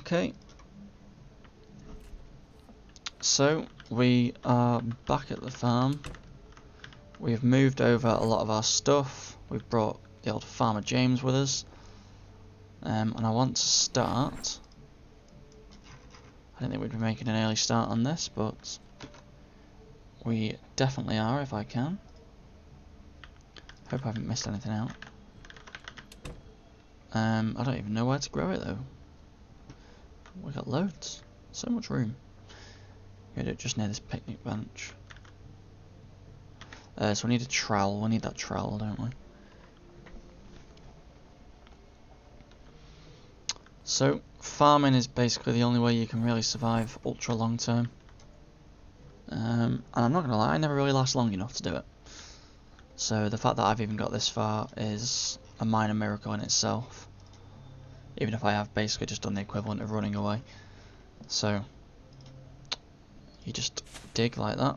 Okay. So, we are back at the farm. We've moved over a lot of our stuff. We've brought the old Farmer James with us. And I want to start. I didn't think we'd be making an early start on this, but we definitely are if I can. Hope I haven't missed anything out. I don't even know where to grow it though. We've got loads. So much room. We're gonna do it just near this picnic bench. So we need a trowel. We need that trowel, don't we? So, farming is basically the only way you can really survive ultra long term. And I'm not gonna lie, I never really last long enough to do it. So the fact that I've even got this far is a minor miracle in itself. Even if I have basically just done the equivalent of running away. So, you just dig like that.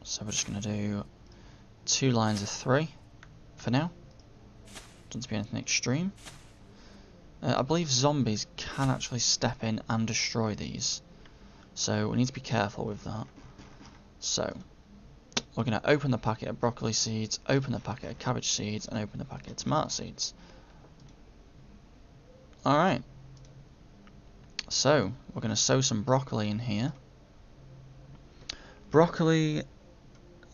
So we're just going to do 2 lines of 3 for now. Doesn't be anything extreme. I believe zombies can actually step in and destroy these. So we need to be careful with that. So, we're going to open the packet of broccoli seeds, open the packet of cabbage seeds, and open the packet of tomato seeds. Alright. So, we're going to sow some broccoli in here. Broccoli,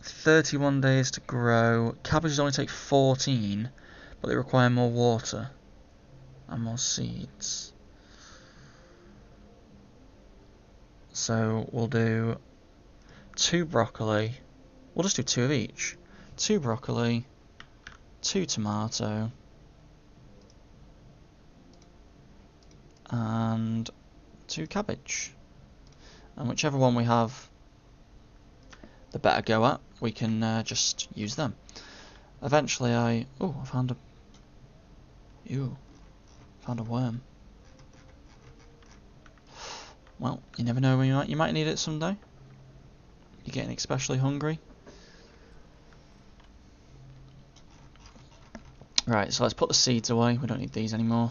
31 days to grow. Cabbages only take 14, but they require more water and more seeds. So, we'll do 2 broccoli. We'll just do 2 of each. 2 broccoli, 2 tomato, and 2 cabbage. And whichever one we have the better go at, we can just use them. Eventually I found a worm. Well, you never know when you might need it someday. You're getting especially hungry. Right, so let's put the seeds away. We don't need these anymore.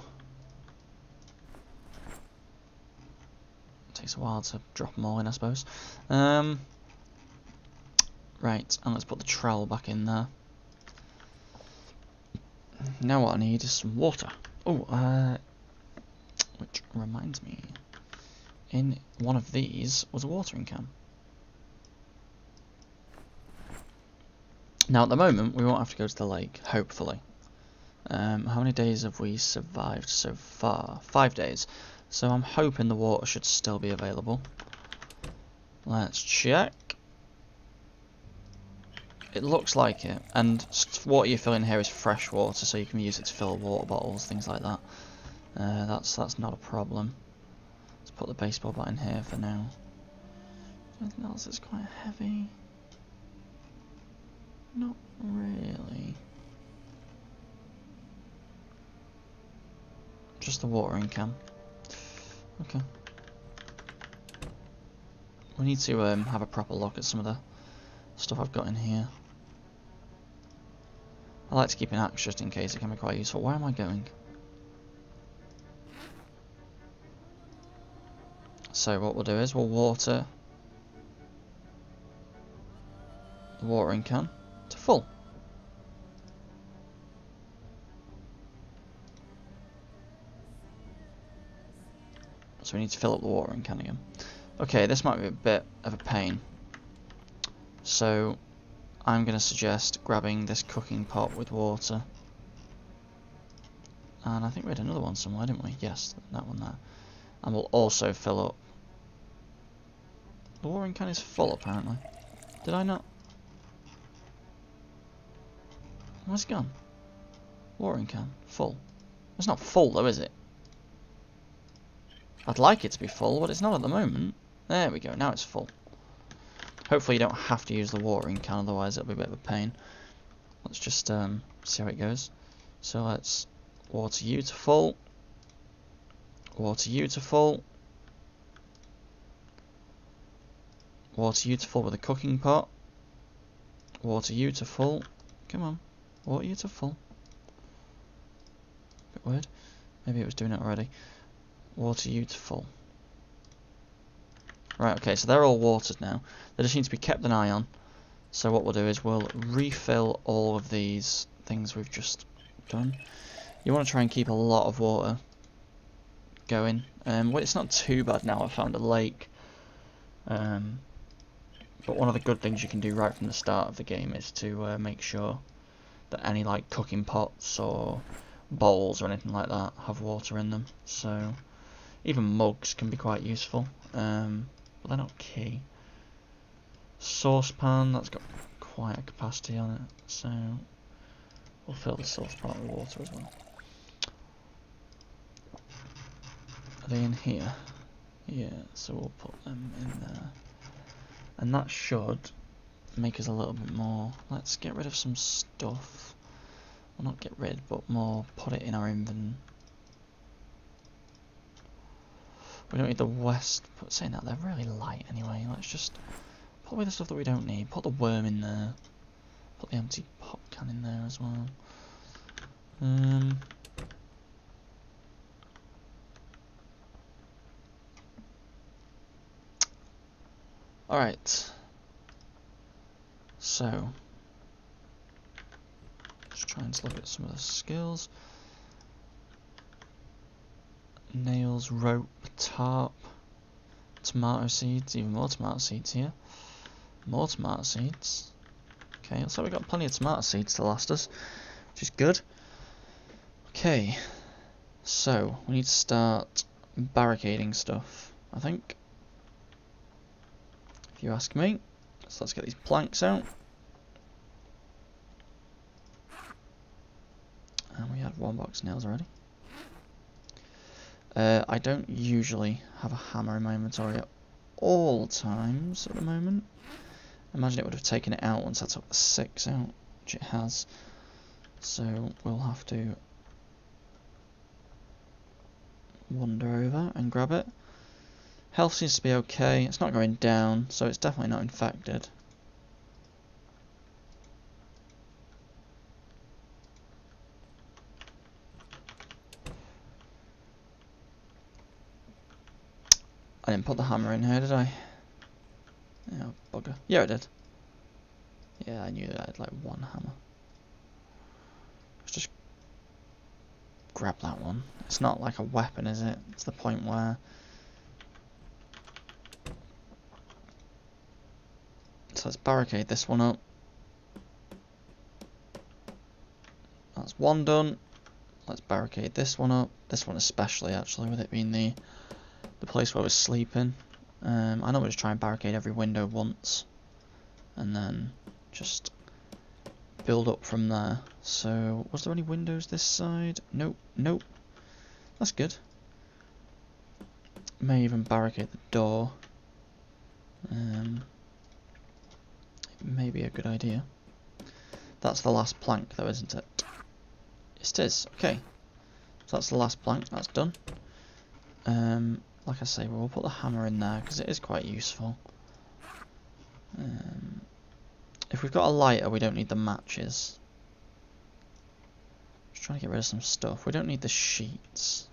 Takes a while to drop them all in, I suppose. Right, and let's put the trowel back in there. Now what I need is some water. Which reminds me, in one of these was a watering can. Now at the moment we won't have to go to the lake, hopefully. How many days have we survived so far? 5 days. So I'm hoping the water should still be available. Let's check. It looks like it. And water you fill in here is fresh water, so you can use it to fill water bottles, things like that. That's not a problem. Let's put the baseball bat in here for now. Anything else that's quite heavy? Not really. Just the watering can. Okay. We need to have a proper look at some of the stuff I've got in here. I like to keep an axe just in case, it can be quite useful. Where am I going? So what we'll do is we'll water the watering can to full. So we need to fill up the watering can again. Okay, this might be a bit of a pain. So I'm going to suggest grabbing this cooking pot with water. And I think we had another one somewhere, didn't we? Yes, that one there. And we'll also fill up. The watering can is full apparently. Did I not? Where's it gone? Watering can, full. It's not full though, is it? I'd like it to be full, but it's not at the moment. There we go, now it's full. Hopefully you don't have to use the watering can, otherwise it'll be a bit of a pain. Let's just see how it goes. So let's water you to full. Water you to full. Water you to full with a cooking pot. Water you to full. Come on, water you to full. Bit weird. Maybe it was doing it already. Water you to full. Right, okay, so they're all watered now. They just need to be kept an eye on. So what we'll do is we'll refill all of these things we've just done. You want to try and keep a lot of water going. Well, it's not too bad now. I've found a lake. But one of the good things you can do right from the start of the game is to make sure that any like cooking pots or bowls or anything like that have water in them. So even mugs can be quite useful, but they're not key. Saucepan, that's got quite a capacity on it, so we'll fill the saucepan with water as well. Are they in here? Yeah, so we'll put them in there. And that should make us a little bit more. Let's get rid of some stuff. Well, not get rid, but more put it in our inventory. We don't need the west, but saying that, they're really light anyway. Let's just put away the stuff that we don't need. Put the worm in there. Put the empty pop can in there as well. Alright. So, just trying to look at some of the skills. Nails, rope, tarp, tomato seeds, even more tomato seeds here. More tomato seeds. Okay, looks like we've got plenty of tomato seeds to last us, which is good. Okay, so we need to start barricading stuff, I think. If you ask me. So let's get these planks out. And we had one box of nails already. I don't usually have a hammer in my inventory at all times at the moment. Imagine it would have taken it out once I took the 6 out, which it has. So we'll have to wander over and grab it. Health seems to be okay. It's not going down, so it's definitely not infected. I didn't put the hammer in here, did I? Oh, bugger. Yeah, I did. Yeah, I knew that I had like one hammer. Let's just grab that one. It's not like a weapon, is it? It's the point where... So let's barricade this one up. That's one done. Let's barricade this one up. This one especially, actually, with it being the place where we're sleeping. I normally just try and barricade every window once, and then just build up from there. So, was there any windows this side? Nope, nope. That's good. May even barricade the door. It may be a good idea. That's the last plank though, isn't it? Yes, it is. Okay. So that's the last plank. That's done. Like I say, we'll put the hammer in there because it is quite useful. If we've got a lighter, we don't need the matches. Just trying to get rid of some stuff. We don't need the sheets.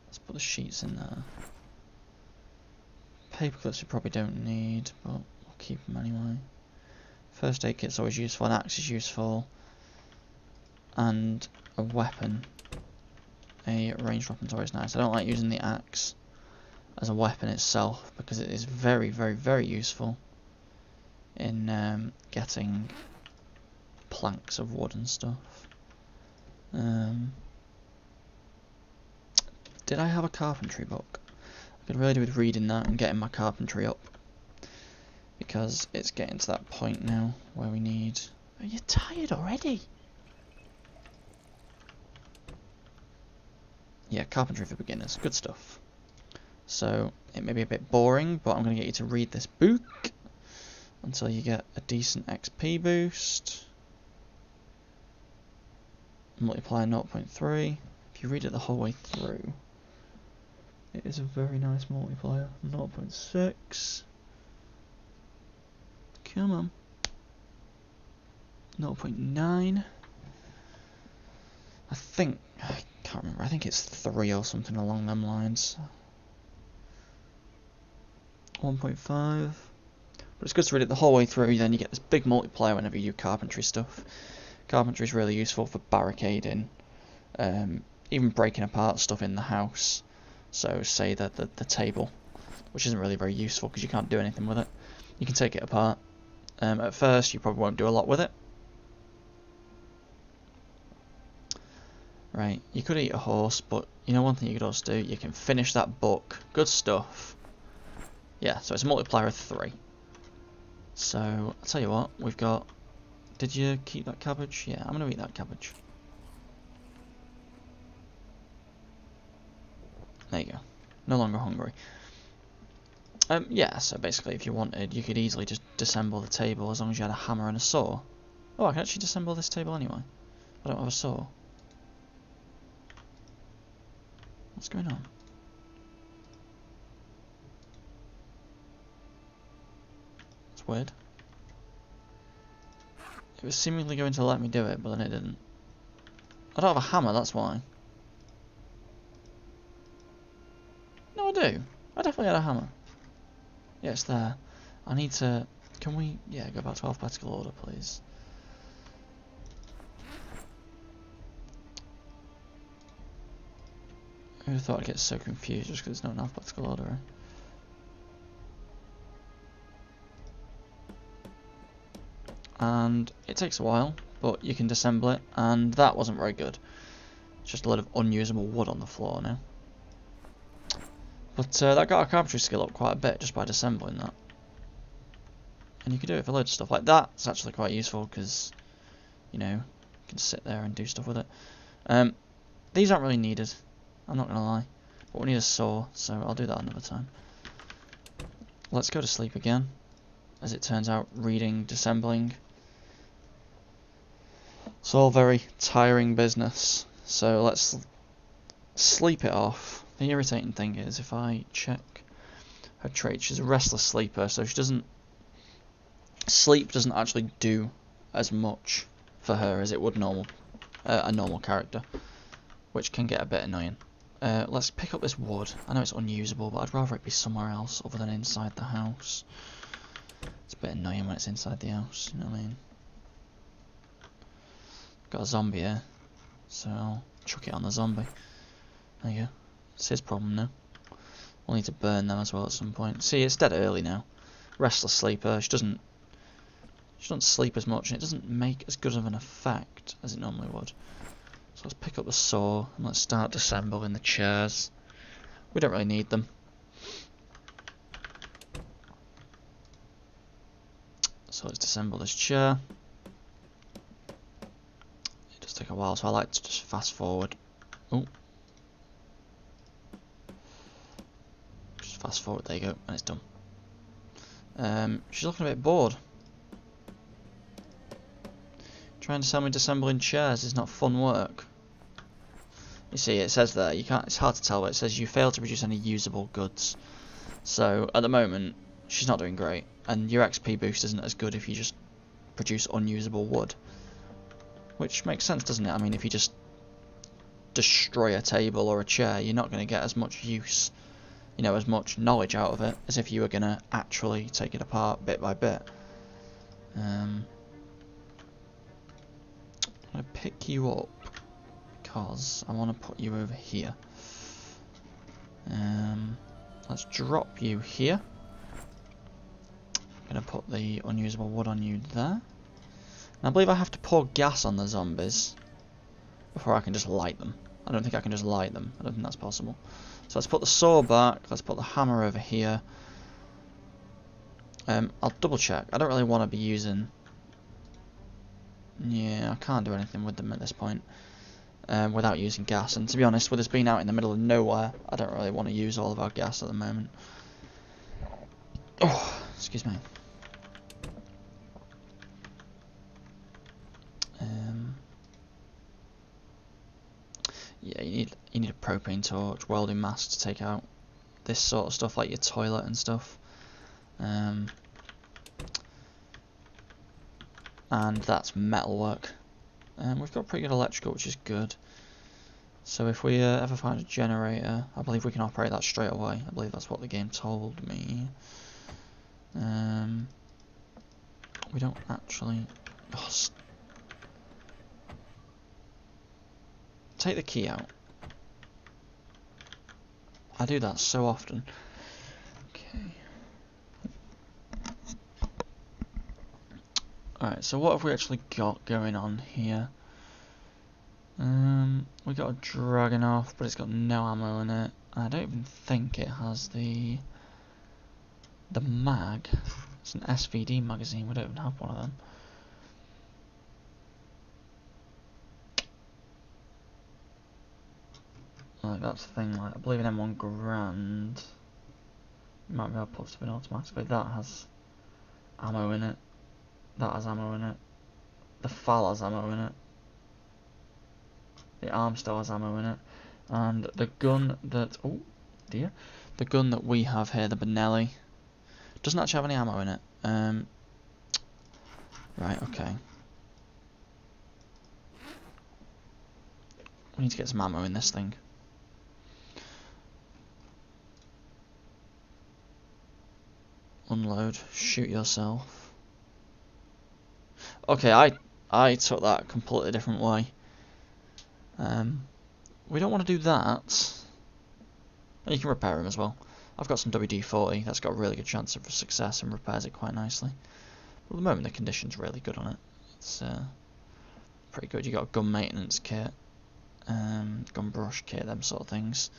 Let's put the sheets in there. Paper clips we probably don't need, but we'll keep them anyway. First aid kit's always useful, an axe is useful, and a weapon. A ranged weapon's always nice. I don't like using the axe as a weapon itself because it is very, very, very useful in getting planks of wood and stuff. Did I have a carpentry book? I could really do with reading that and getting my carpentry up, because it's getting to that point now where we need... Are you tired already? Yeah, carpentry for beginners, good stuff. So, it may be a bit boring, but I'm going to get you to read this book until you get a decent XP boost. Multiplier 0.3. If you read it the whole way through, it is a very nice multiplier. 0.6. Come on. 0.9. I can't can't remember, I think it's 3 or something along them lines. 1.5. But it's good to read it the whole way through, then you get this big multiplier whenever you do carpentry stuff. Carpentry is really useful for barricading, even breaking apart stuff in the house. So say that the table, which isn't really very useful because you can't do anything with it. You can take it apart. At first you probably won't do a lot with it. Right, you could eat a horse, but you know one thing you could also do, you can finish that book. Good stuff. Yeah, so it's a multiplier of 3. So, I'll tell you what, we've got... Did you keep that cabbage? Yeah, I'm going to eat that cabbage. There you go. No longer hungry. Yeah, so basically if you wanted, you could easily just disassemble the table as long as you had a hammer and a saw. Oh, I can actually disassemble this table anyway. I don't have a saw. What's going on? It's weird. It was seemingly going to let me do it, but then it didn't. I don't have a hammer, that's why. No, I do. I definitely had a hammer. Yeah, it's there. I need to... Can we... Yeah, go back to alphabetical order, please. I would have thought I'd get so confused just because it's not an alphabetical order. Eh? And it takes a while, but you can disassemble it, and that wasn't very good. It's just a lot of unusable wood on the floor now. But that got our carpentry skill up quite a bit just by disassembling that. And you can do it for loads of stuff like that. It's actually quite useful because, you know, you can sit there and do stuff with it. These aren't really needed, I'm not going to lie. But we need a saw, so I'll do that another time. Let's go to sleep again. As it turns out, reading, disassembling, it's all very tiring business. So let's sleep it off. The irritating thing is, if I check her trait, she's a restless sleeper, so she doesn't... Sleep doesn't actually do as much for her as it would a normal character, which can get a bit annoying. Let's pick up this wood. I know it's unusable, but I'd rather it be somewhere else other than inside the house. It's a bit annoying when it's inside the house, you know what I mean? Got a zombie here, so I'll chuck it on the zombie. There you go. It's his problem now. We'll need to burn them as well at some point. See, it's dead early now. Restless sleeper. She doesn't sleep as much, and it doesn't make as good of an effect as it normally would. So let's pick up the saw and let's start disassembling the chairs. We don't really need them. So let's disassemble this chair. It does take a while, so I like to just fast forward. Oh. Just fast forward, there you go, and it's done. She's looking a bit bored. Trying to tell me disassembling chairs is not fun work. You see, it says there, you can't. It's hard to tell, but it says you fail to produce any usable goods. So at the moment, she's not doing great, and your XP boost isn't as good if you just produce unusable wood. Which makes sense, doesn't it? I mean, if you just destroy a table or a chair, you're not going to get as much use, you know, as much knowledge out of it as if you were going to actually take it apart bit by bit. I'm going to pick you up because I want to put you over here. Let's drop you here. I'm going to put the unusable wood on you there. And I believe I have to pour gas on the zombies before I can just light them. I don't think I can just light them. I don't think that's possible. So let's put the saw back. Let's put the hammer over here. I'll double check. I don't really want to be using... Yeah, I can't do anything with them at this point without using gas. And to be honest, with us being out in the middle of nowhere, I don't really want to use all of our gas at the moment. Oh, excuse me. Yeah, you need a propane torch, welding mask to take out this sort of stuff, like your toilet and stuff. And that's metalwork. We've got pretty good electrical, which is good. So if we ever find a generator, I believe we can operate that straight away. I believe that's what the game told me. We don't actually... Oh, take the key out. I do that so often. Okay. Alright, so what have we actually got going on here? We got a Dragonov, but it's got no ammo in it. I don't even think it has the mag. It's an SVD magazine, we don't even have one of them. Like that's the thing, like I believe in M1 Grand you might be able to put stuff in automatically. That has ammo in it. That has ammo in it. The FAL has ammo in it. The arm still has ammo in it. And the gun that the gun that we have here, the Benelli, doesn't actually have any ammo in it. Right, okay. We need to get some ammo in this thing. Unload, shoot yourself. Okay, I took that a completely different way. We don't want to do that. And you can repair him as well. I've got some WD-40, that's got a really good chance of success and repairs it quite nicely. But at the moment the condition's really good on it. It's pretty good. You got a gun maintenance kit, gun brush kit, them sort of things.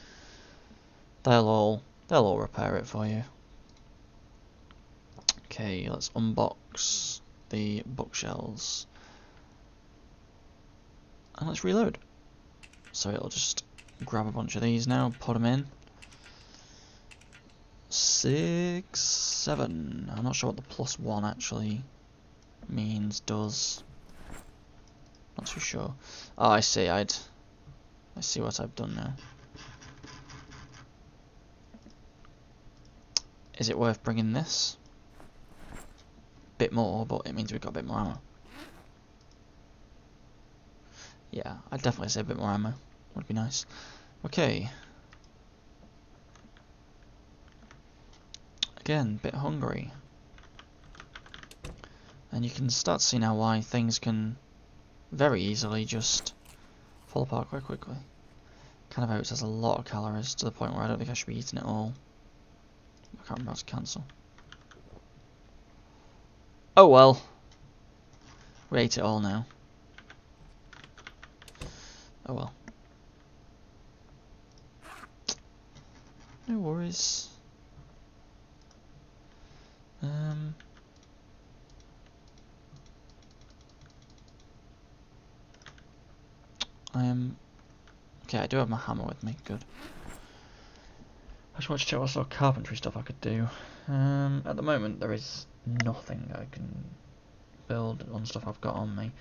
They'll all repair it for you. Okay, let's unbox the bookshelves. And let's reload. So it'll just grab a bunch of these now, put them in. 6, 7. I'm not sure what the +1 actually means, does. Not too sure. Oh, I see. I see what I've done now. Is it worth bringing this? Bit more, but it means we've got a bit more ammo. Yeah, I'd definitely say a bit more ammo. Would be nice. Okay. Again, bit hungry. And you can start to see now why things can very easily just fall apart quite quickly. Kind of Oats has a lot of calories to the point where I don't think I should be eating it all. I can't remember how to cancel. Oh well. We ate it all now. Oh well. No worries. Okay, I do have my hammer with me, good. I just want to check what sort of carpentry stuff I could do. At the moment there is nothing I can build on stuff I've got on me.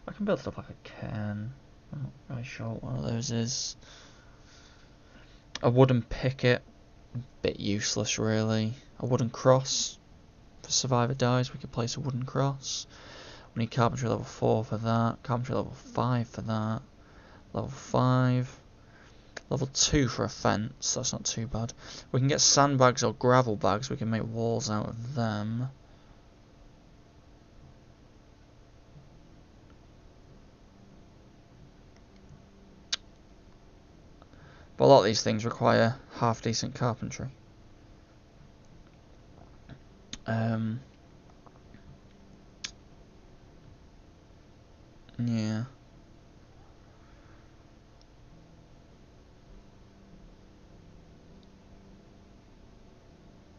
I can build stuff like a cairn. I'm not really sure what one of those is. A wooden picket, a bit useless really. A wooden cross. If a survivor dies we could place a wooden cross. We need carpentry level 4 for that. Carpentry level 5 for that. Level 5. Level 2 for a fence, that's not too bad. We can get sandbags or gravel bags, we can make walls out of them. But a lot of these things require half decent carpentry. Yeah.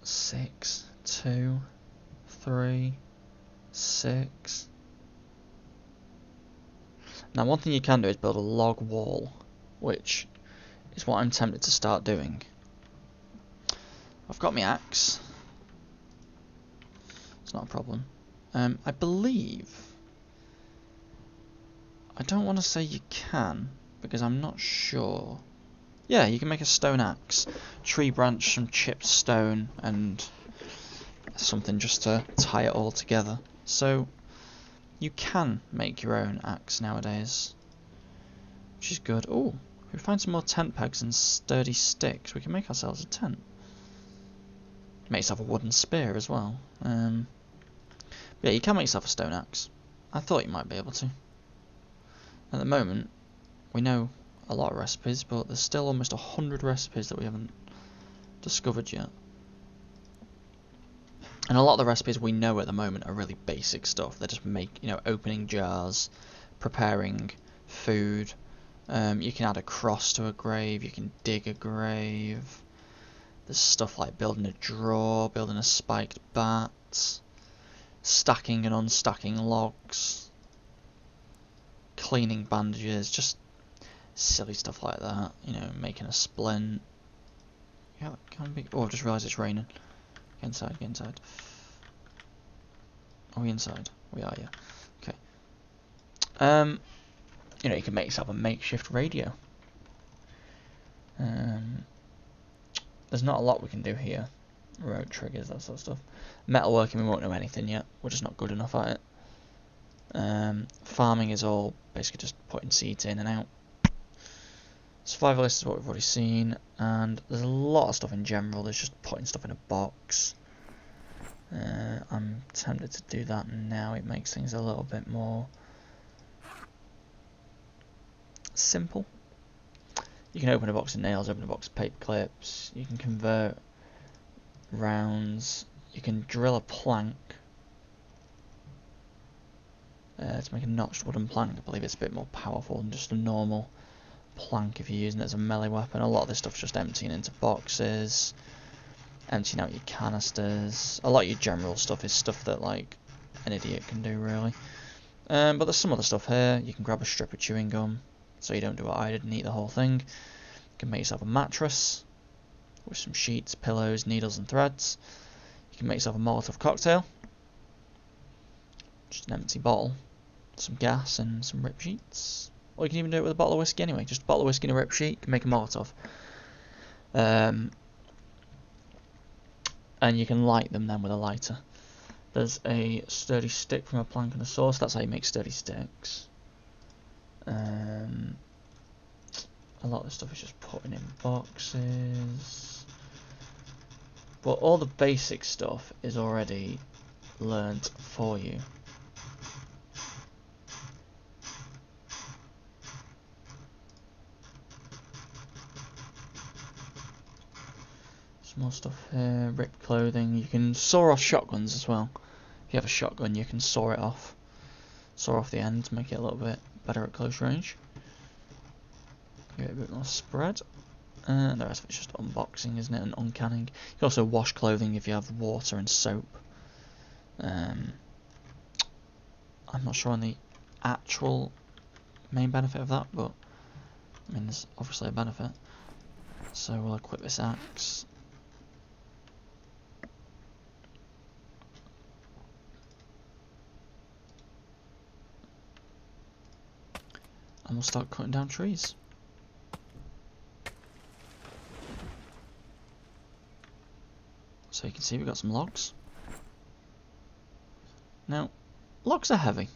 Six, 2, 3, 6. Now one thing you can do is build a log wall, which is what I'm tempted to start doing. I've got my axe. It's not a problem. I believe... I don't want to say you can, because I'm not sure. Yeah, you can make a stone axe. Tree branch, some chipped stone, and something just to tie it all together. So, you can make your own axe nowadays. Which is good. Oh, we find some more tent pegs and sturdy sticks, we can make ourselves a tent. Make yourself a wooden spear as well. Yeah, you can make yourself a stone axe. I thought you might be able to. At the moment, we know a lot of recipes, but there's still almost 100 recipes that we haven't discovered yet. And a lot of the recipes we know at the moment are really basic stuff. They just make, you know, opening jars, preparing food. You can add a cross to a grave, you can dig a grave. There's stuff like building a drawer, building a spiked bat, stacking and unstacking logs, cleaning bandages, just silly stuff like that. You know, making a splint. Yeah, that can be. Oh, I've just realised it's raining. Get inside, get inside. Are we inside? We are, yeah. Okay. You know, you can make yourself a makeshift radio. There's not a lot we can do here. Remote triggers, that sort of stuff. Metalworking, we won't know anything yet. We're just not good enough at it. Farming is all basically just putting seeds in and out. Survivalist is what we've already seen, and there's a lot of stuff in general. There's just putting stuff in a box. I'm tempted to do that now. It makes things a little bit more simple. You can open a box of nails, open a box of paper clips. You can convert rounds. You can drill a plank to make a notched wooden plank. I believe it's a bit more powerful than just a normal plank if you're using it as a melee weapon. A lot of this stuff's just emptying into boxes, emptying out your canisters. A lot of your general stuff is stuff that like an idiot can do really. But there's some other stuff here. You can grab a strip of chewing gum so you don't do what I did and eat the whole thing. You can make yourself a mattress with some sheets, pillows, needles and threads. You can make yourself a Molotov cocktail, just an empty bottle, some gas and some rip sheets. Or you can even do it with a bottle of whiskey anyway. Just a bottle of whiskey and a rip sheet, you can make a Molotov. And you can light them then with a lighter. There's a sturdy stick from a plank and a saw, so that's how you make sturdy sticks. A lot of this stuff is just putting in boxes. But all the basic stuff is already learnt for you. Some more stuff here, ripped clothing. You can saw off shotguns as well. If you have a shotgun, you can saw it off. Saw off the end to make it a little bit better at close range. Get a bit more spread. And the rest of it's just unboxing, isn't it? And uncanning. You can also wash clothing if you have water and soap. I'm not sure on the actual main benefit of that, but I mean, there's obviously a benefit. So we'll equip this axe. And we'll start cutting down trees. So you can see we've got some logs. Now, logs are heavy.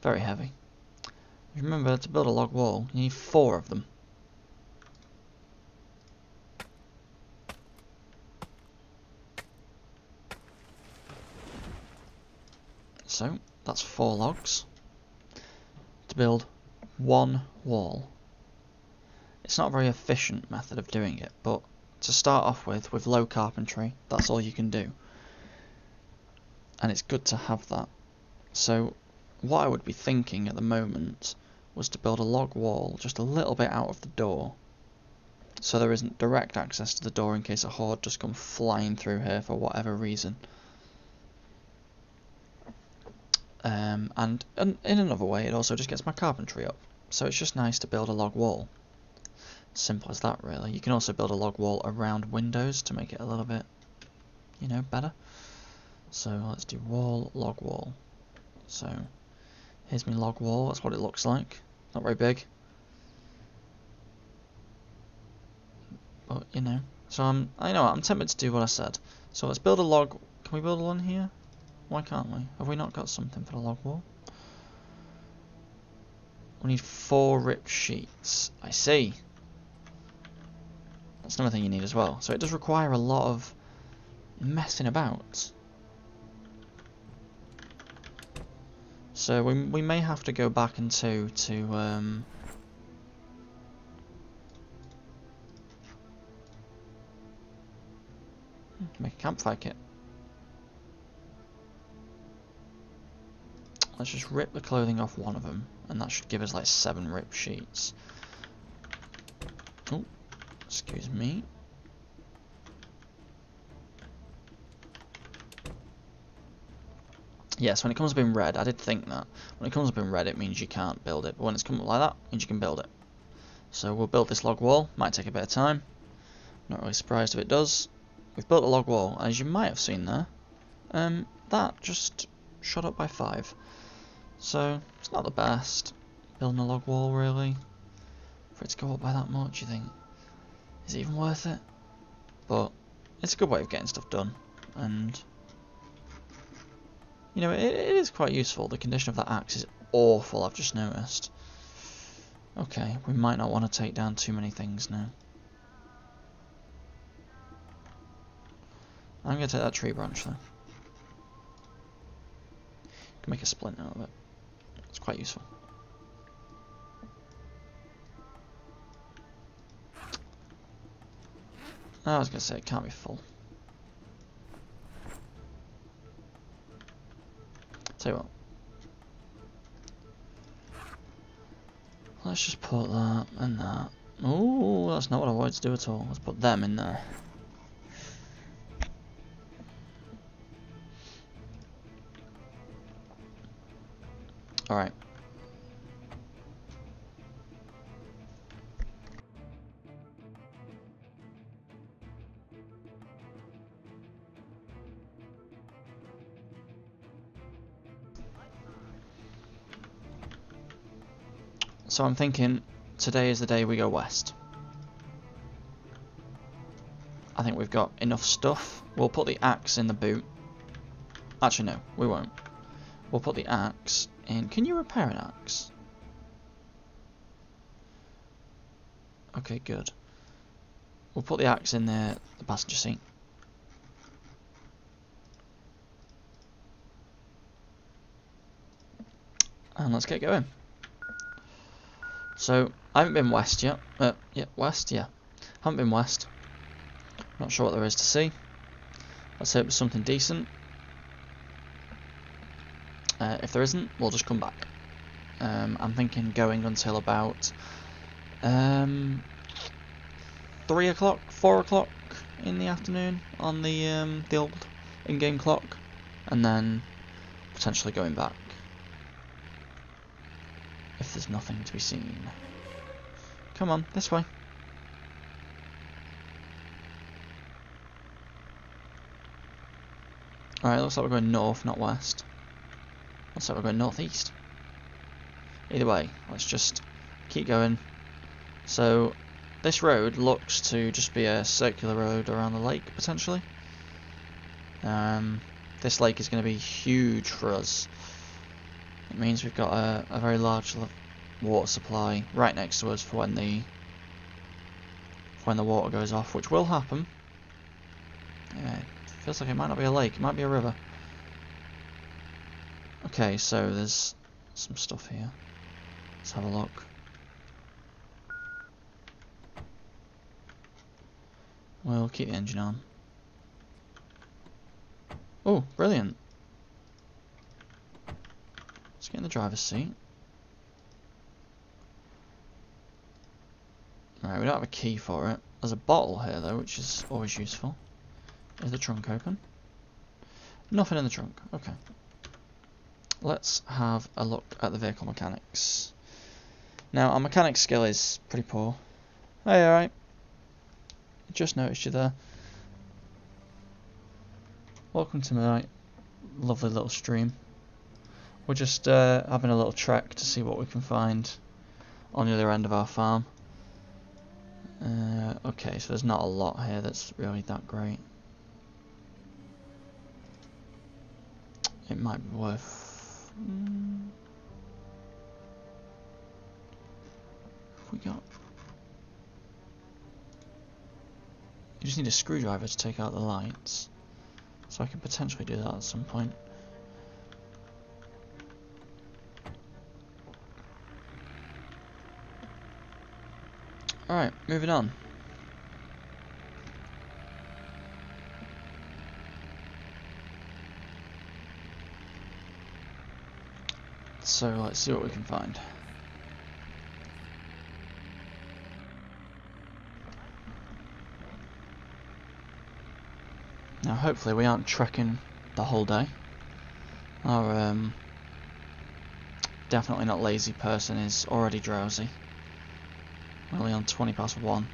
Very heavy. Remember, to build a log wall, you need 4 of them. So, that's 4 logs to build 1 wall. It's not a very efficient method of doing it, but to start off with low carpentry, that's all you can do. And it's good to have that. So, what I would be thinking at the moment was to build a log wall just a little bit out of the door, so there isn't direct access to the door in case a horde just come flying through here for whatever reason. And in another way, it also just gets my carpentry up. So it's just nice to build a log wall. Simple as that, really. You can also build a log wall around windows to make it a little bit, you know, better. So let's do wall, log wall. So here's my log wall. That's what it looks like. Not very big, but you know. So I'm tempted to do what I said. So let's build a log. Can we build one here? Why can't we? Have we not got something for the log wall? We need 4 ripped sheets. I see. That's another thing you need as well. So it does require a lot of messing about. So we may have to go back into make a campfire kit. Let's just rip the clothing off one of them, and that should give us like 7 ripped sheets. Oh, excuse me. Yes, when it comes up in red, I did think that. When it comes up in red, it means you can't build it, but when it's come up like that, it means you can build it. So we'll build this log wall. Might take a bit of time. Not really surprised if it does. We've built a log wall, as you might have seen there. That just shot up by 5. So it's not the best building a log wall, really. For it to go up by that much, you think, is it even worth it? But it's a good way of getting stuff done, and you know, it is quite useful. The condition of that axe is awful, I've just noticed. Okay, we might not want to take down too many things now. I'm going to take that tree branch though. Can make a splint out of it. It's quite useful. I was going to say it can't be full. Tell you what. Let's just put that and that. Oh, that's not what I wanted to do at all. Let's put them in there. Alright. So I'm thinking today is the day we go west. I think we've got enough stuff. We'll put the axe in the boot. Actually, no, we won't. We'll put the axe in. Can you repair an axe? Okay, good. We'll put the axe in the passenger seat. And let's get going. So, I haven't been west yet. Yeah, west, yeah. Haven't been west. Not sure what there is to see. Let's hope it's something decent. If there isn't, we'll just come back. I'm thinking going until about 3 o'clock, 4 o'clock in the afternoon on the old in-game clock, and then potentially going back if there's nothing to be seen. Come on, this way. Alright, looks like we're going north, not west. Looks like we're going northeast. Either way, let's just keep going. So, this road looks to just be a circular road around the lake, potentially. This lake is going to be huge for us. It means we've got a very large water supply right next to us for when the water goes off, which will happen. Yeah, it feels like it might not be a lake, it might be a river. Okay, so there's some stuff here. Let's have a look. We'll keep the engine on. Oh, brilliant. Let's get in the driver's seat. Right, we don't have a key for it. There's a bottle here though, which is always useful. Is the trunk open? Nothing in the trunk. Okay. Let's have a look at the vehicle mechanics. Now, our mechanics skill is pretty poor. Hey, alright. Just noticed you there. Welcome to my lovely little stream. We're just having a little trek to see what we can find on the other end of our farm. Okay, so there's not a lot here that's really that great. It might be worth... have we got? You just need a screwdriver to take out the lights. So I can potentially do that at some point. Alright, moving on. So let's see what we can find. Now hopefully we aren't trekking the whole day. Our definitely not lazy person is already drowsy. We're only on 20 past 1.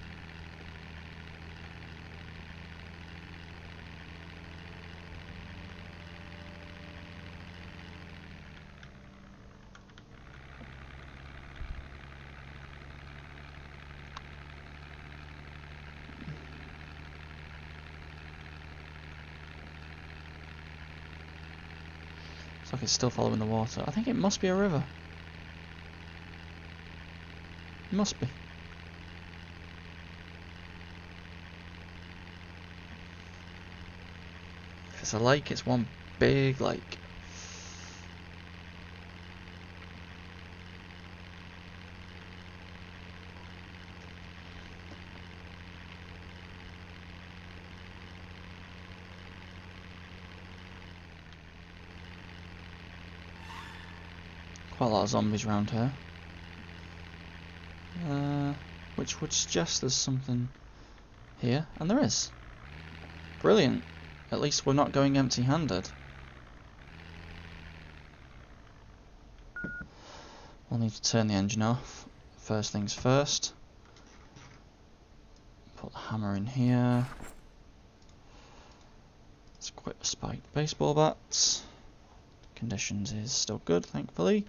Looks like it's still following the water. I think it must be a river. It must be. If it's a lake, it's one big lake. Quite a lot of zombies around here. Which would suggest there's something here, and there is. Brilliant. At least we're not going empty-handed. We'll need to turn the engine off. First things first. Put the hammer in here. Let's equip the spiked baseball bats. Conditions is still good, thankfully.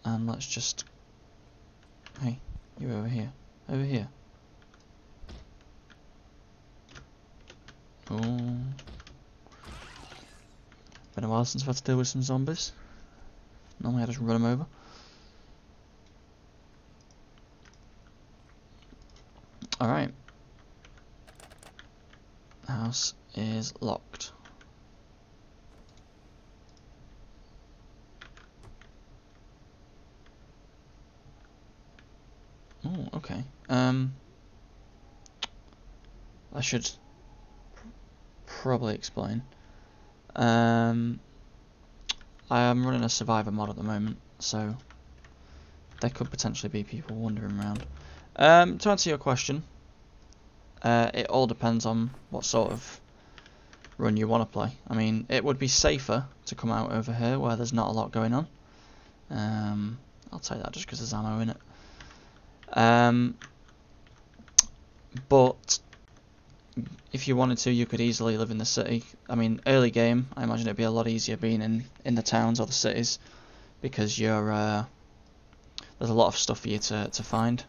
And let's just... Hey, you over here. Over here. Oh. Been a while since I've had to deal with some zombies. Normally I just run them over. Alright. House is locked. Oh, okay. I should probably explain. I am running a survivor mod at the moment, so there could potentially be people wandering around. To answer your question, it all depends on what sort of run you want to play. I mean, it would be safer to come out over here where there's not a lot going on. I'll take that just because there's ammo in it. But if you wanted to, you could easily live in the city. I mean, early game, I imagine it'd be a lot easier being in the towns or the cities, because you're there's a lot of stuff for you to find.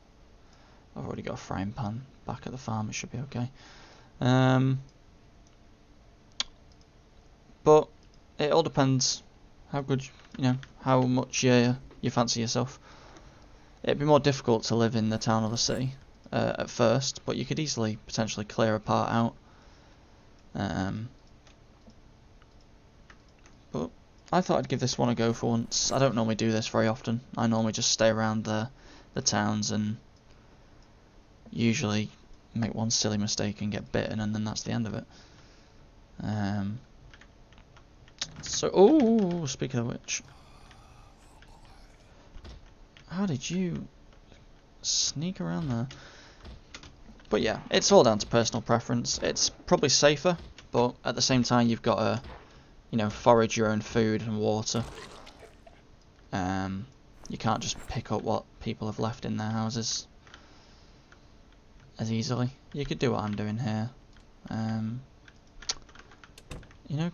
I've already got a frying pan back at the farm. It should be okay. But it all depends how good, how much you fancy yourself. It'd be more difficult to live in the town or the city at first, but you could easily potentially clear a part out. But I thought I'd give this one a go for once. I don't normally do this very often. I normally just stay around the towns and usually make one silly mistake and get bitten, and then that's the end of it. So, oh, speaking of which, how did you sneak around there? But yeah, it's all down to personal preference. It's probably safer, but at the same time you've got to, forage your own food and water. You can't just pick up what people have left in their houses as easily. You could do what I'm doing here.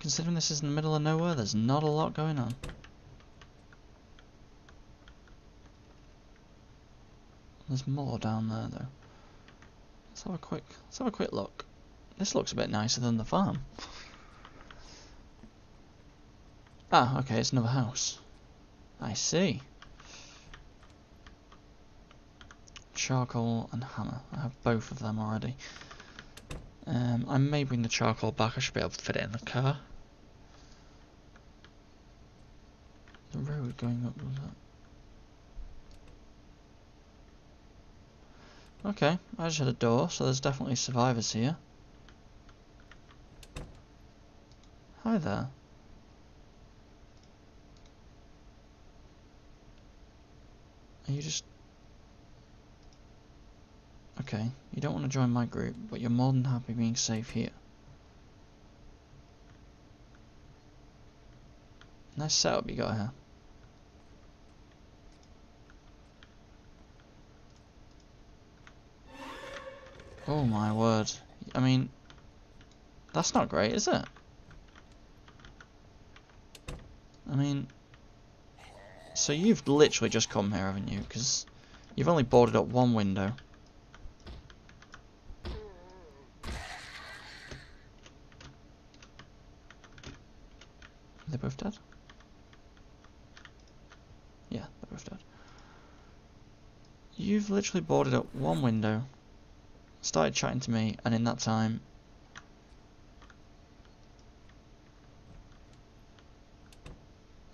Considering this is in the middle of nowhere, there's not a lot going on. There's more down there though. Let's have a quick look. This looks a bit nicer than the farm. Ah, okay, it's another house. I see. charcoal and hammer. I have both of them already. I may bring the charcoal back. I should be able to fit it in the car. The road going up was that? Okay, I just had a door, so there's definitely survivors here. Hi there. Are you just... Okay, you don't want to join my group, but you're more than happy being safe here. Nice setup you got here. Oh my word. I mean, that's not great, is it? I mean, so you've literally just come here, haven't you? Because you've only boarded up one window. Are they both dead? Yeah, they're both dead. You've literally boarded up one window, started chatting to me, and in that time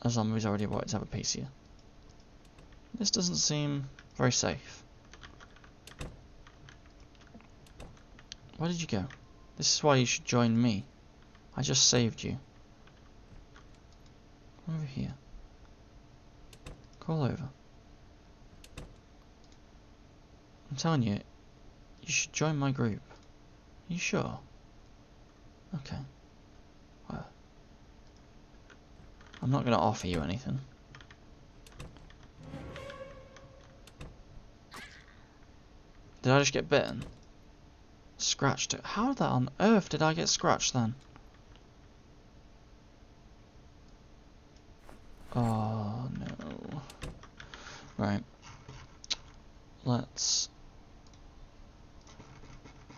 a zombie's already wanted to have a piece of you. This doesn't seem very safe. Where did you go? This is why you should join me. I just saved you. Come over here. Crawl over. I'm telling you, you should join my group. Are you sure? Okay. Well, I'm not going to offer you anything. Did I just get bitten? Scratched it. How the on earth did I get scratched then? Oh no. Right. Let's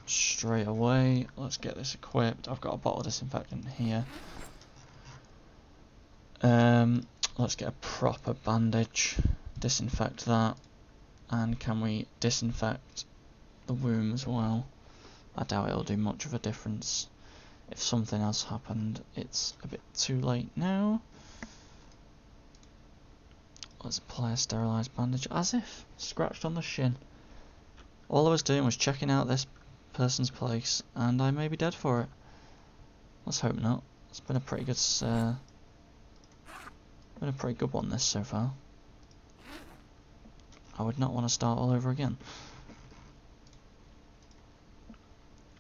straight away. Let's get this equipped. I've got a bottle of disinfectant here. Let's get a proper bandage. Disinfect that. And can we disinfect the wound as well? I doubt it'll do much of a difference. If something else happened, it's a bit too late now. Let's apply a sterilised bandage, as if scratched on the shin. All I was doing was checking out this person's place, and I may be dead for it. Let's hope not. It's been a pretty good, one this so far. I would not want to start all over again.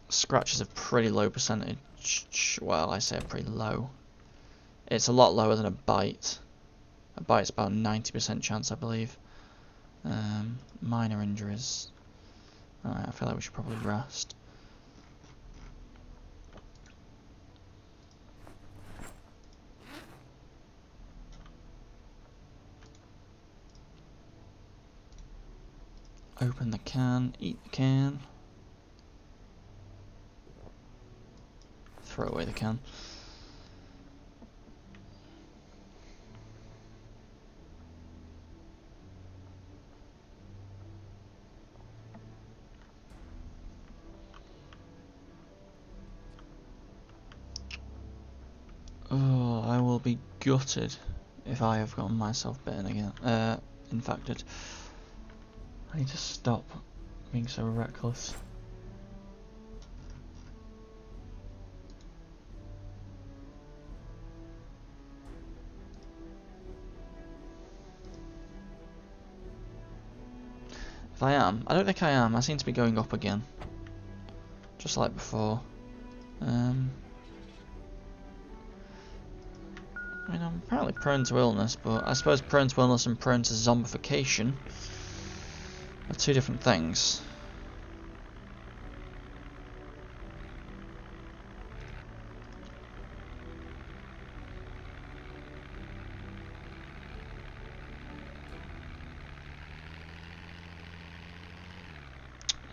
Scratch is a pretty low percentage. Well, I say pretty low. It's a lot lower than a bite. A bite's about 90% chance, I believe. Minor injuries. Alright, I feel like we should probably rest. Open the can, eat the can. Throw away the can. Oh, I will be gutted if I have gotten myself bitten again. Infected. I need to stop being so reckless. If I am, I don't think I am. I seem to be going up again, just like before. I mean, I'm apparently prone to illness, but I suppose prone to illness and prone to zombification are two different things.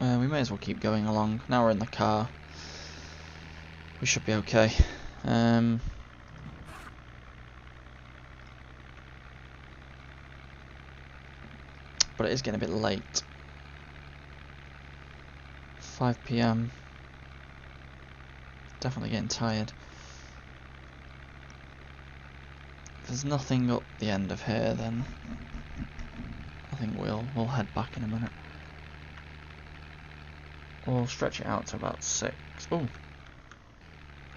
We may as well keep going along. Now we're in the car. We should be okay. But it is getting a bit late. 5 PM. Definitely getting tired. If there's nothing up the end of here, then I think we'll head back in a minute. We'll stretch it out to about 6. Oh,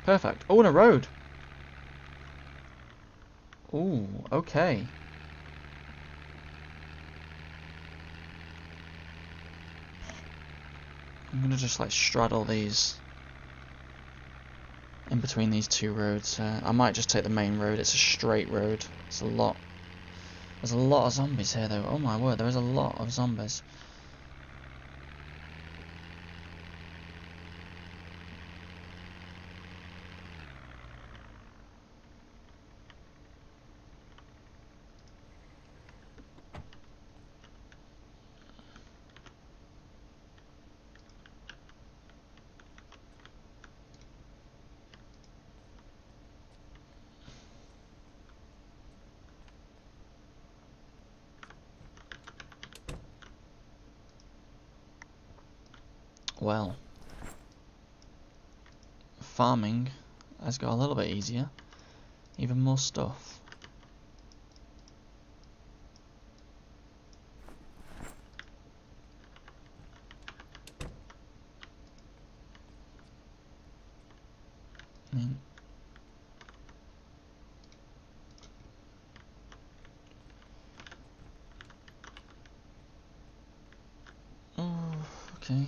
perfect. Oh, and a road. Oh, okay. I'm gonna just like straddle these in between these two roads. I might just take the main road. It's a straight road. It's a lot. There's a lot of zombies here though. Oh my word, there is a lot of zombies. Well, farming has got a little bit easier. Even more stuff. I mean, oh, okay.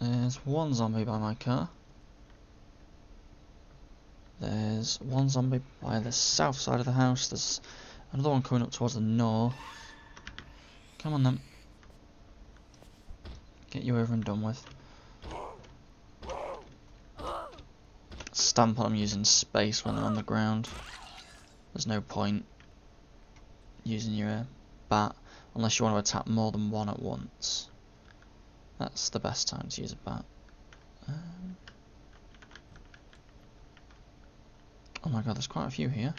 There's one zombie by my car. There's one zombie by the south side of the house. There's another one coming up towards the north. Come on then. Get you over and done with. Stamp on them using space when they're on the ground. There's no point using your bat unless you want to attack more than one at once. That's the best time to use a bat. Oh my god, there's quite a few here.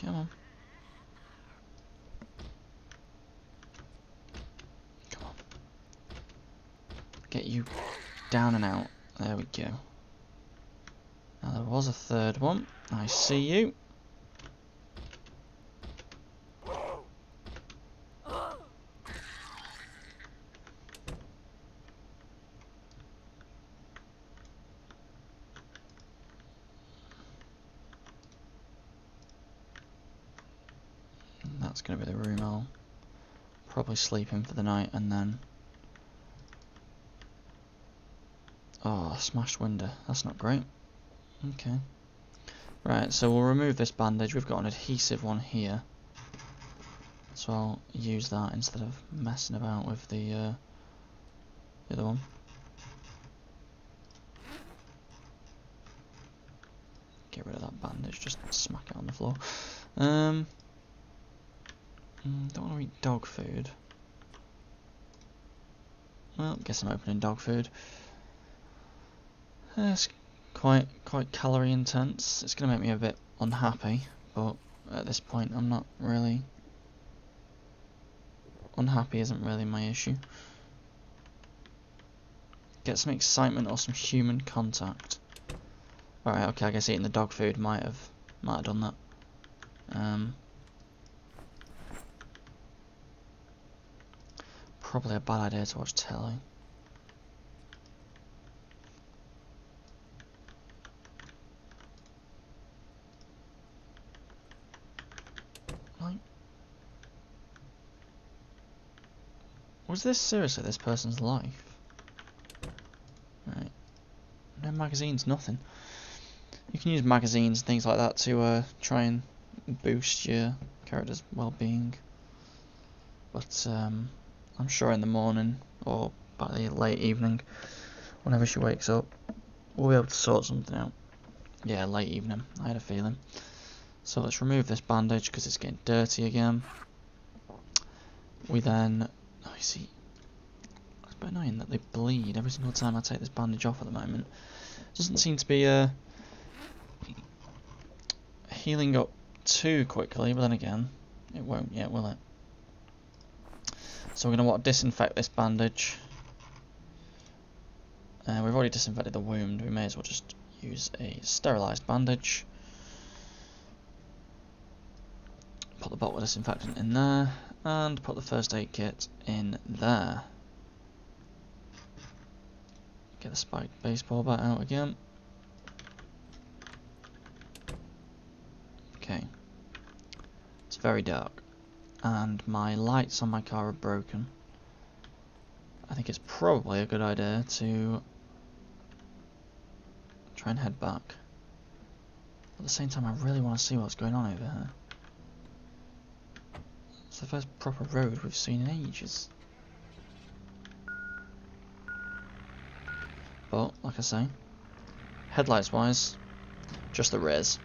Come on. Come on. Get you down and out. There we go. Now there was a third one. I see you. That's going to be the room I'll probably sleep in for the night, and then... Oh, smashed window. That's not great. Okay. Right, so we'll remove this bandage. We've got an adhesive one here. So I'll use that instead of messing about with the other one. Get rid of that bandage, just smack it on the floor. Don't want to eat dog food. Well, guess I'm opening dog food. It's quite calorie intense. It's going to make me a bit unhappy, but at this point I'm not really... Unhappy isn't really my issue. Get some excitement or some human contact. Alright, okay, I guess eating the dog food might have done that. Probably a bad idea to watch telly. Right. Was this seriously this person's life? Right. No magazines, nothing. You can use magazines and things like that to try and boost your character's well-being. But I'm sure in the morning or by the late evening, whenever she wakes up, we'll be able to sort something out. Yeah, late evening, I had a feeling. So let's remove this bandage because it's getting dirty again. we then... Oh, you see, it's a bit annoying that they bleed every single time I take this bandage off at the moment. Doesn't seem to be healing up too quickly, but then again, it won't yet, will it? So we're going to want to disinfect this bandage. We've already disinfected the wound, we may as well just use a sterilised bandage. Put the bottle of disinfectant in there, and put the first aid kit in there. Get the spiked baseball bat out again. Okay. It's very dark, and my lights on my car are broken. I think it's probably a good idea to try and head back. At the same time, I really want to see what's going on over here. It's the first proper road we've seen in ages. But, like I say, headlights wise, just the rears.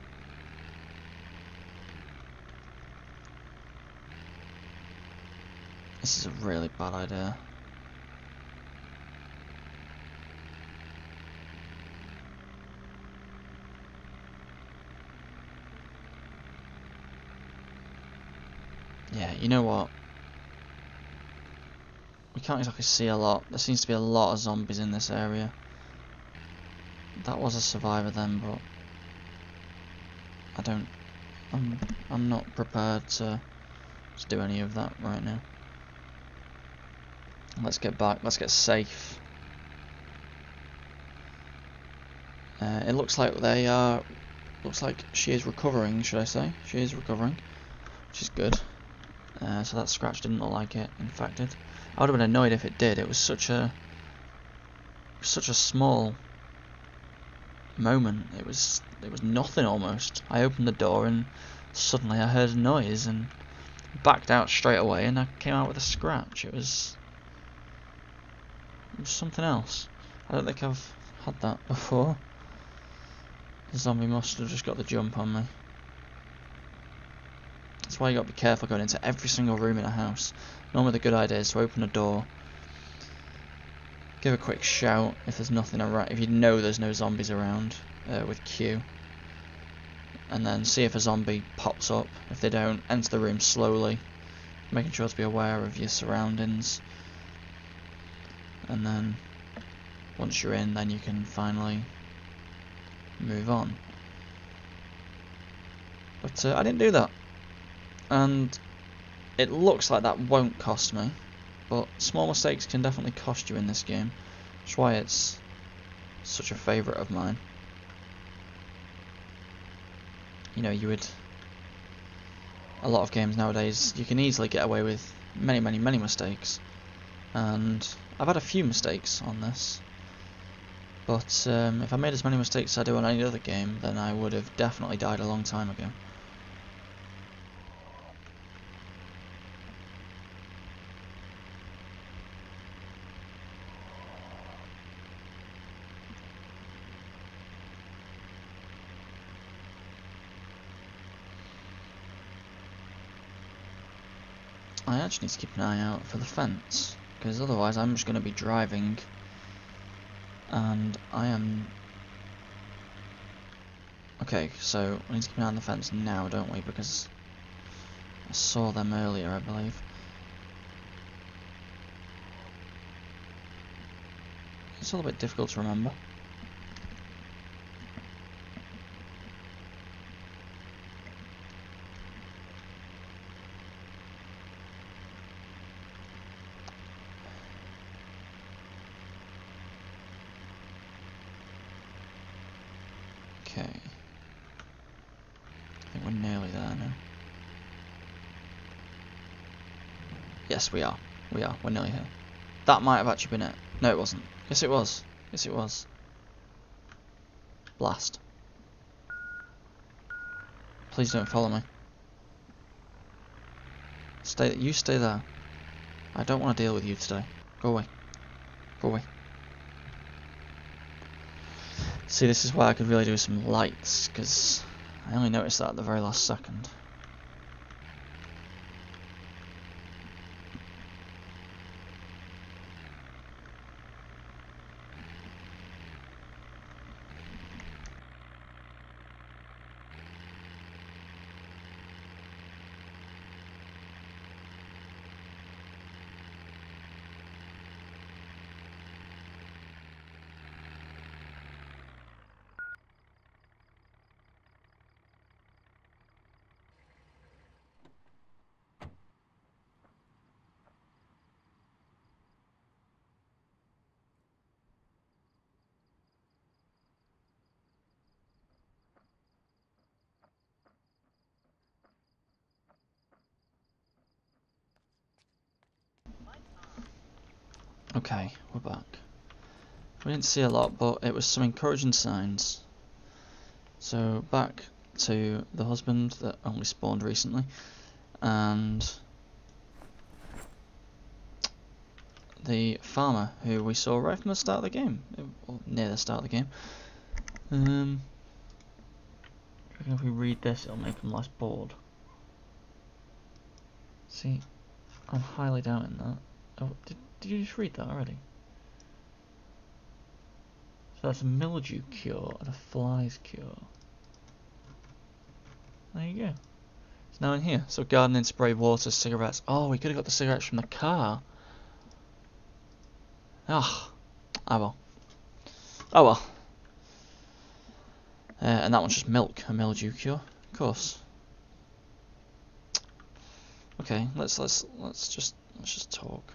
This is a really bad idea. Yeah, you know what? We can't exactly see a lot. There seems to be a lot of zombies in this area. That was a survivor then, but I'm not prepared to do any of that right now. Let's get back. Let's get safe. It looks like they are. Looks like she is recovering. Should I say? She is recovering, which is good. So that scratch didn't look like it infected. I would have been annoyed if it did. It was such a small moment. It was nothing almost. I opened the door and suddenly I heard a noise and backed out straight away, and I came out with a scratch. It was something else. I don't think I've had that before. The zombie must have just got the jump on me. That's why you got to be careful going into every single room in a house. Normally the good idea is to open a door, give a quick shout if there's nothing around, if you know there's no zombies around, with Q, and then see if a zombie pops up. If they don't, enter the room slowly, making sure to be aware of your surroundings, and then once you're in, then you can finally move on. But I didn't do that, and it looks like that won't cost me, but small mistakes can definitely cost you in this game. That's why it's such a favourite of mine. You know, a lot of games nowadays, you can easily get away with many mistakes, and I've had a few mistakes on this, but if I made as many mistakes as I do on any other game, then I would have definitely died a long time ago. I actually need to keep an eye out for the fence, because otherwise I'm just going to be driving, and I am... Okay, so we need to keep an eye on the fence now, don't we, because I saw them earlier, I believe. It's all a bit difficult to remember. Okay. I think we're nearly there now. Yes, we are. We are. We're nearly here. That might have actually been it. No, it wasn't. Yes, it was. Yes, it was. Blast. Please don't follow me. You stay there. I don't want to deal with you today. Go away. Go away. See, this is why I could really do some lights, because I only noticed that at the very last second. Okay, we're back. We didn't see a lot, but it was some encouraging signs. So back to the husband that only spawned recently, and the farmer who we saw right from the start of the game, or near the start of the game. If we read this, it'll make him less bored. See, I'm highly doubting that. Oh, did you just read that already? So that's a mildew cure and a flies cure. There you go. It's now in here. So gardening, spray, water, cigarettes. Oh, we could have got the cigarettes from the car. Ah, oh well. Oh well. And that one's just milk, a mildew cure, of course. Okay, let's just talk.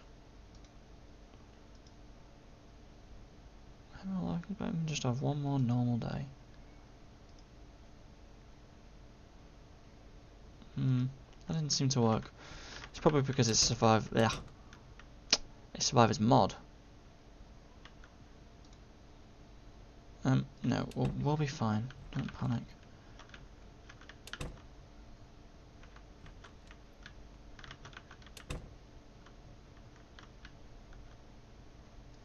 I can just have one more normal day. That didn't seem to work. It's probably because it's survived. Yeah, it's survivor's mod. No, we'll be fine. Don't panic.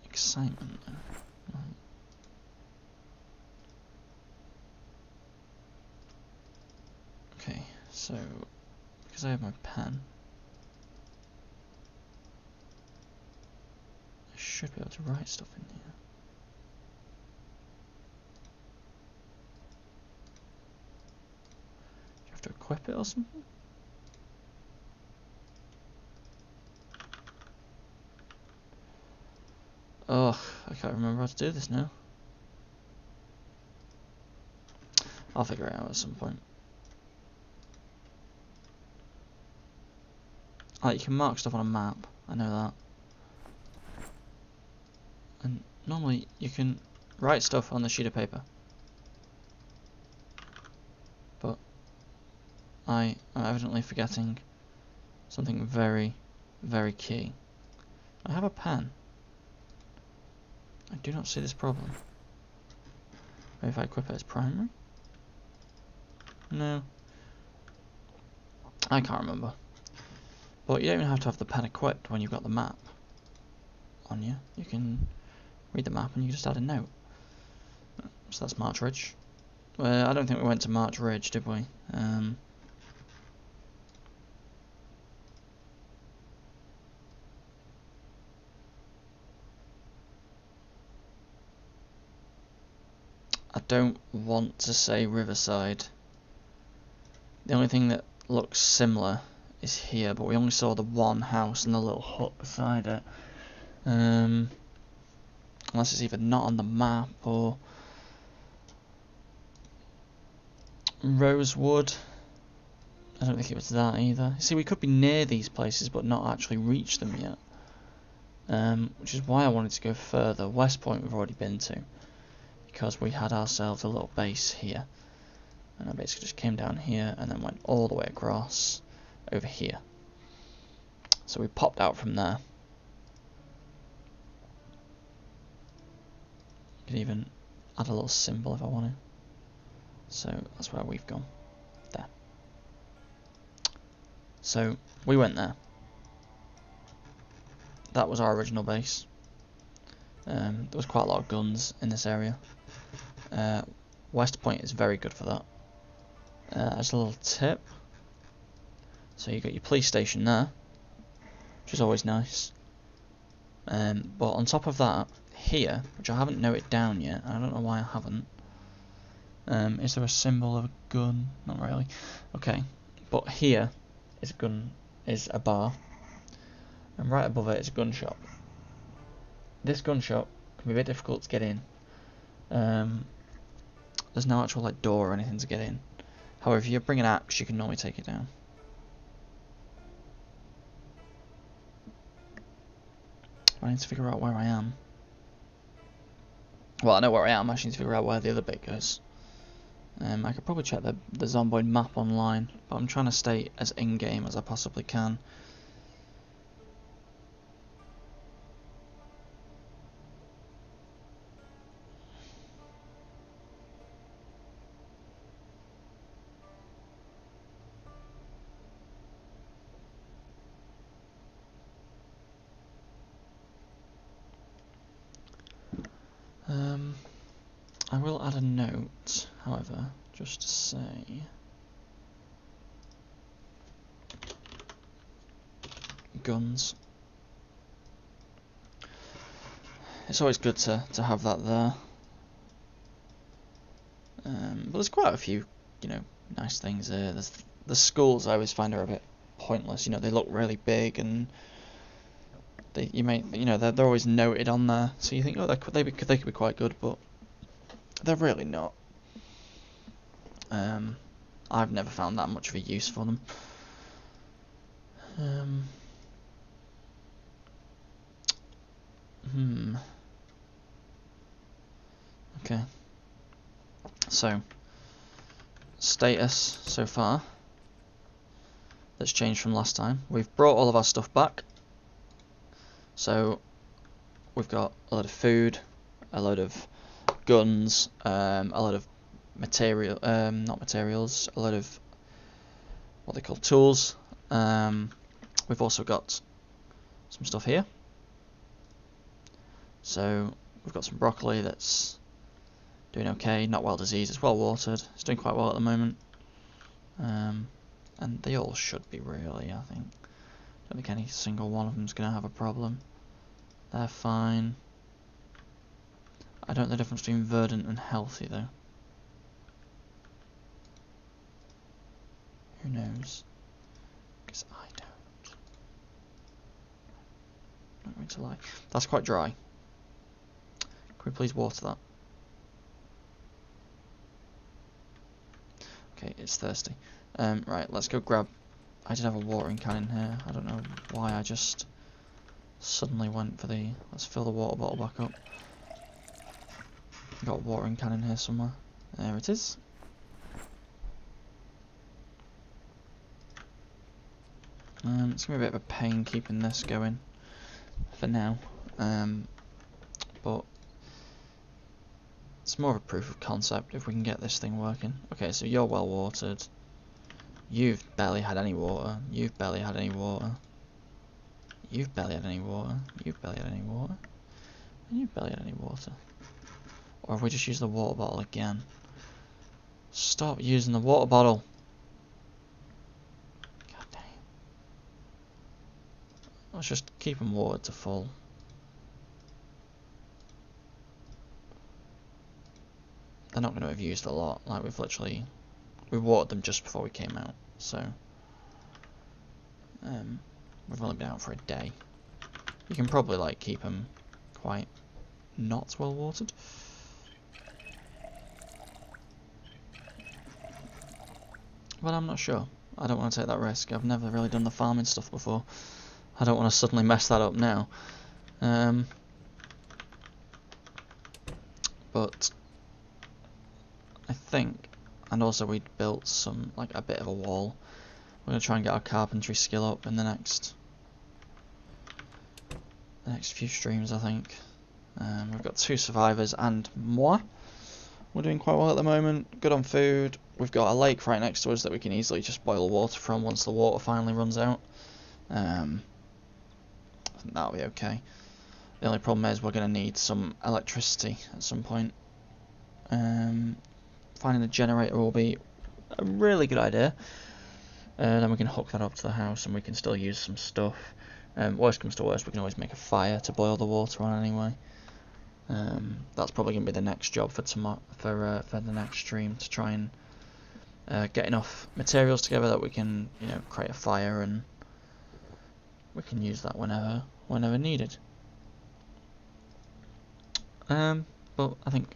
Excitement though. Right. Okay, so because I have my pen, I should be able to write stuff in here. Do you have to equip it or something? Ugh, I can't remember how to do this now. I'll figure it out at some point. Oh, you can mark stuff on a map, I know that. And normally you can write stuff on the sheet of paper. But I am evidently forgetting something very, very key. I have a pen. I do not see this problem. Maybe if I equip it as primary? No. I can't remember. But you don't even have to have the pen equipped when you've got the map on you. You can read the map and you just add a note. So that's March Ridge. Well, I don't think we went to March Ridge, did we? I don't want to say Riverside. The only thing that looks similar is here, but we only saw the one house and the little hut beside it. Unless it's either not on the map or Rosewood. I don't think it was that either. See, we could be near these places but not actually reach them yet. Which is why I wanted to go further. West Point we've already been to, because we had ourselves a little base here. And I basically just came down here and then went all the way across over here. So we popped out from there. You could even add a little symbol if I wanted. So that's where we've gone. There. So we went there. That was our original base. There was quite a lot of guns in this area. West Point is very good for that. As a little tip, so you got your police station there, which is always nice. But on top of that, here, which I haven't noted down yet, I don't know why I haven't. Is there a symbol of a gun? Not really. Okay, but here is a bar, and right above it is a gun shop. This gun shop can be a bit difficult to get in. There's no actual door or anything to get in. However, if you bring an axe, you can normally take it down. I need to figure out where I am. Well, I know where I am. I just need to figure out where the other bit goes. I could probably check the Zomboid map online, but I'm trying to stay as in-game as I possibly can. However, just to say, guns. It's always good to have that there. But there's quite a few, nice things there. There's the schools I always find are a bit pointless. They look really big and they're always noted on there. So you think, oh, they could be quite good, but they're really not. I've never found that much of a use for them. Okay. So, status so far that's changed from last time. We've brought all of our stuff back. So, we've got a lot of food, a load of guns, a lot of not materials, a lot of what they call tools. We've also got some stuff here. So we've got some broccoli that's doing okay, not well diseased, it's well watered, it's doing quite well at the moment. And they all should be really, I think. Don't think any single one of them's going to have a problem. They're fine. I don't know the difference between verdant and healthy though. Who knows? Because I don't. Not going to lie. That's quite dry. Can we please water that? Okay, it's thirsty. Right, let's go grab... I did have a watering can in here. I don't know why I just suddenly went for the... Let's fill the water bottle back up. Got a watering can in here somewhere. There it is. It's going to be a bit of a pain keeping this going for now. But it's more of a proof of concept if we can get this thing working. Okay, so you're well watered. You've barely had any water. You've barely had any water. You've barely had any water. You've barely had any water. And you've barely had any water. Or have we just used the water bottle again? Stop using the water bottle. God damn. Let's just keep them watered to full. They're not going to have used a lot. Like we watered them just before we came out. So we've only been out for a day. You can probably keep them quite not well watered. But I'm not sure. I don't want to take that risk. I've never really done the farming stuff before. I don't want to suddenly mess that up now. But I think, and also we built some, a bit of a wall. We're going to try and get our carpentry skill up in the next few streams, I think. We've got 2 survivors and moi. We're doing quite well at the moment. Good on food. We've got a lake right next to us that we can easily just boil the water from once the water finally runs out. I think that'll be okay. The only problem is we're going to need some electricity at some point. Finding a generator will be a really good idea. Then we can hook that up to the house and we can still use some stuff. Worst comes to worst, we can always make a fire to boil the water on anyway. That's probably going to be the next job for tomorrow, for the next stream, to try and get enough materials together that we can, create a fire, and we can use that whenever needed. But I think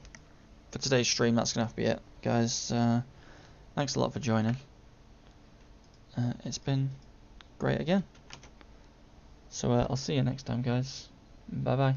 for today's stream that's going to have to be it, guys. Thanks a lot for joining. It's been great again. So I'll see you next time, guys. Bye bye.